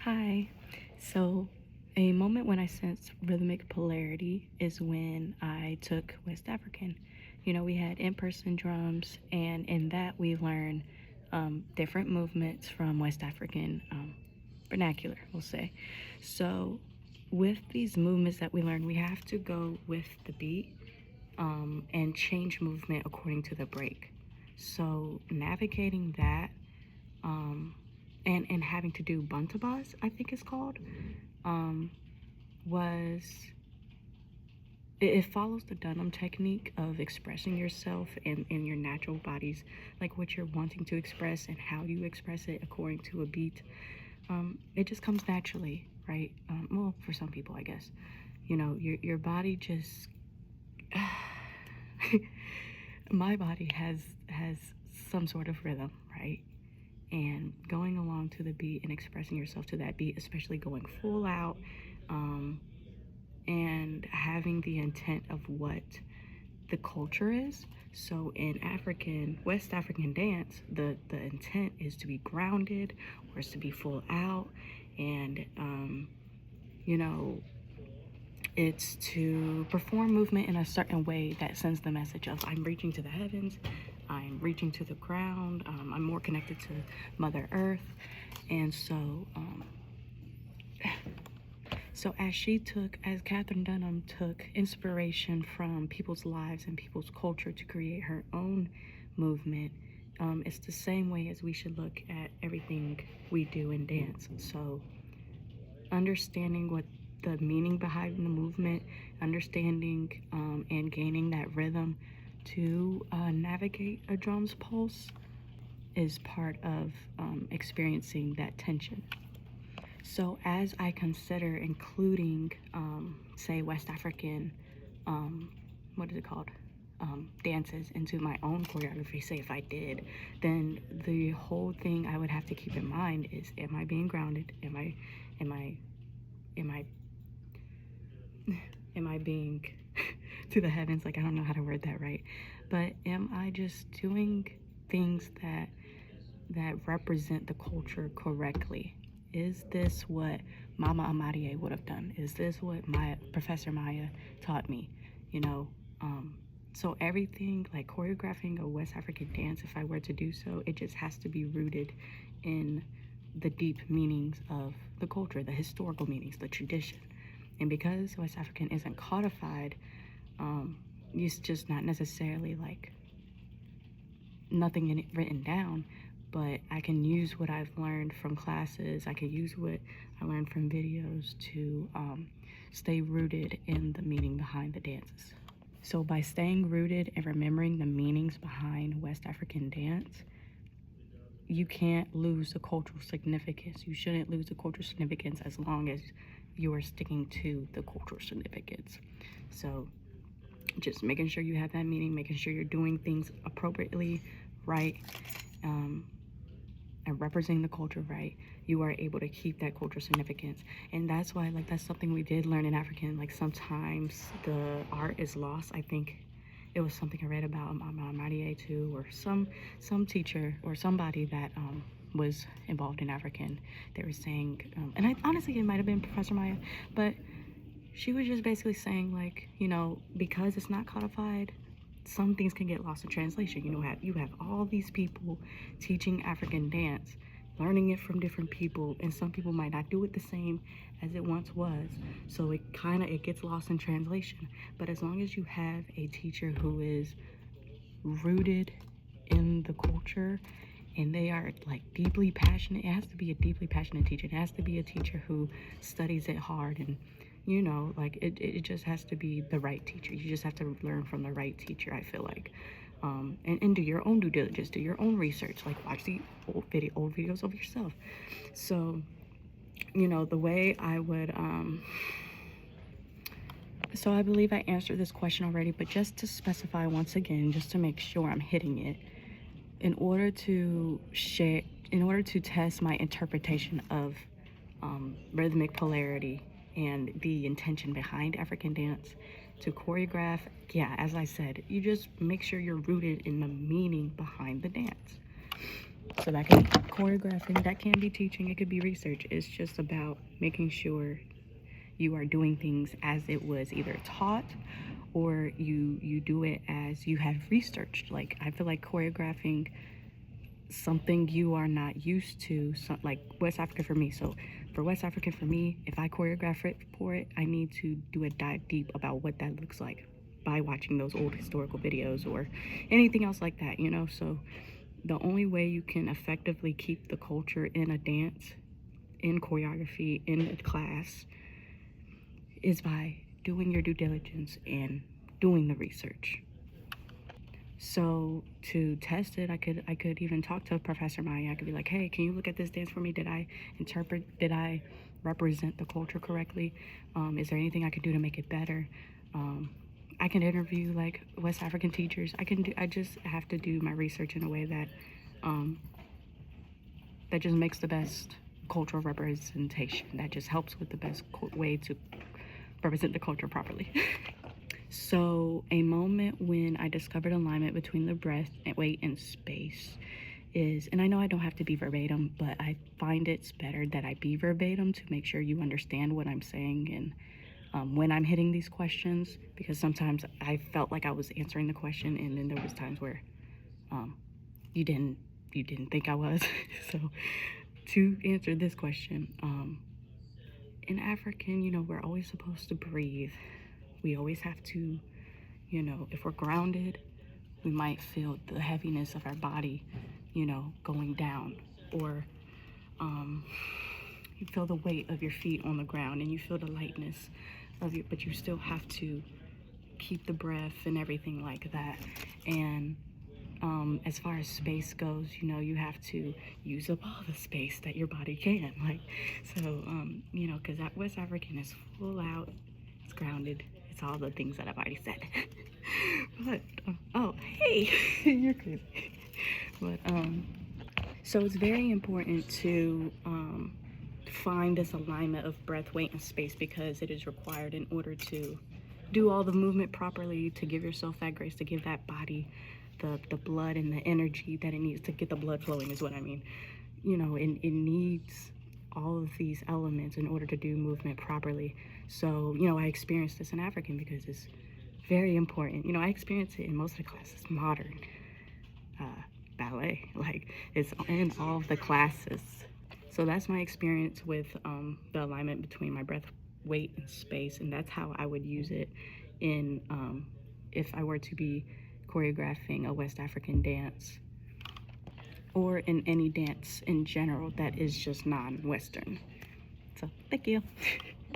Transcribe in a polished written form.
Hi. So, a moment when I sensed rhythmic polarity is when I took West African. We had in person drums, and in that, we learned different movements from West African vernacular, we'll say. So, with these movements that we learn, we have to go with the beat and change movement according to the break. So, navigating that um, and having to do buntabas, I think it's called, um, was it follows the Dunham technique of expressing yourself in your natural bodies, like what you're wanting to express and how you express it according to a beat. It just comes naturally, right? Well, for some people, I guess. Your body just my body has some sort of rhythm, right? And going along to the beat and expressing yourself to that beat, especially going full out, um, and having the intent of what the culture is. So in West African dance, the intent is to be grounded or is to be full out, and you know, it's to perform movement in a certain way that sends the message of I'm reaching to the heavens, I'm reaching to the ground, I'm more connected to Mother Earth. And so as Catherine Dunham took inspiration from people's lives and people's culture to create her own movement, it's the same way as we should look at everything we do in dance. So understanding what the meaning behind the movement, understanding and gaining that rhythm to navigate a drum's pulse is part of experiencing that tension. So, as I consider including, say, West African, what is it called? Dances into my own choreography, say if I did, then the whole thing I would have to keep in mind is: am I being grounded? Am I, am I, am I being to the heavens? Like, I don't know how to word that right, but am I just doing things that represent the culture correctly? Is this what Mama Amarie would have done? Is this what my Professor Maya taught me? You know, so everything like choreographing a West African dance, if I were to do so, it just has to be rooted in the deep meanings of the culture, the historical meanings, the tradition. And because West African isn't codified, it's just not necessarily like nothing in it written down, but I can use what I've learned from classes. I can use what I learned from videos to stay rooted in the meaning behind the dances. So by staying rooted and remembering the meanings behind West African dance, you can't lose the cultural significance. You shouldn't lose the cultural significance as long as you are sticking to the cultural significance. So just making sure you have that meaning, making sure you're doing things appropriately, right, and representing the culture right, you are able to keep that cultural significance. And that's why, like, that's something we did learn in African. Like, sometimes the art is lost. I think it was something I read about Marie too, or some teacher or somebody that was involved in African. They were saying, and honestly, it might have been Professor Maya, but she was just basically saying, like, because it's not codified, some things can get lost in translation. You have all these people teaching African dance, learning it from different people, and some people might not do it the same as it once was. So it gets lost in translation. But as long as you have a teacher who is rooted in the culture and they are like deeply passionate, it has to be a deeply passionate teacher. It has to be a teacher who studies it hard, and like it just has to be the right teacher. You just have to learn from the right teacher, I feel like. And do your own due diligence, do your own research, like watch the old videos of yourself. So the way I would so I believe I answered this question already, but just to specify once again, just to make sure I'm hitting it, in order to test my interpretation of rhythmic polarity and the intention behind African dance, to choreograph, yeah, as I said, you just make sure you're rooted in the meaning behind the dance. So that can be choreographing, that can be teaching, it could be research. It's just about making sure you are doing things as it was either taught or you do it as you have researched. Like I feel like choreographing something you are not used to, so, like West African for me. So for West African for me, if I choreograph it for it, I need to do a dive deep about what that looks like by watching those old historical videos or anything else like that, you know. So the only way you can effectively keep the culture in a dance, in choreography, in a class, is by doing your due diligence and doing the research. So to test it, I could even talk to Professor Maya. I could be like, hey, can you look at this dance for me? Did I interpret? Did I represent the culture correctly? Is there anything I could do to make it better? I can interview like West African teachers. I just have to do my research in a way that um, that just makes the best cultural representation. That just helps with the best way to represent the culture properly. So, a moment when I discovered alignment between the breath, weight, and space is, and I know I don't have to be verbatim, but I find it's better that I be verbatim to make sure you understand what I'm saying and when I'm hitting these questions, because sometimes I felt like I was answering the question, and then there was times where um, you didn't think I was. So, to answer this question, in African, you know, we're always supposed to breathe. We always have to, you know, if we're grounded, we might feel the heaviness of our body, you know, going down, or you feel the weight of your feet on the ground and you feel the lightness of your, but you still have to keep the breath and everything like that. And as far as space goes, you know, you have to use up all the space that your body can. Like, so, you know, because that West African is full out, it's grounded, it's all the things that I've already said. But, oh, hey, you're crazy. But, so it's very important to find this alignment of breath, weight, and space because it is required in order to do all the movement properly, to give yourself that grace, to give that body the blood and the energy that it needs to get the blood flowing is what I mean. You know, it needs all of these elements in order to do movement properly. So, you know, I experienced this in African because it's very important. You know, I experience it in most of the classes, modern ballet, like it's in all of the classes. So that's my experience with the alignment between my breath, weight, and space, and that's how I would use it in if I were to be choreographing a West African dance or in any dance in general that is just non-Western. So thank you.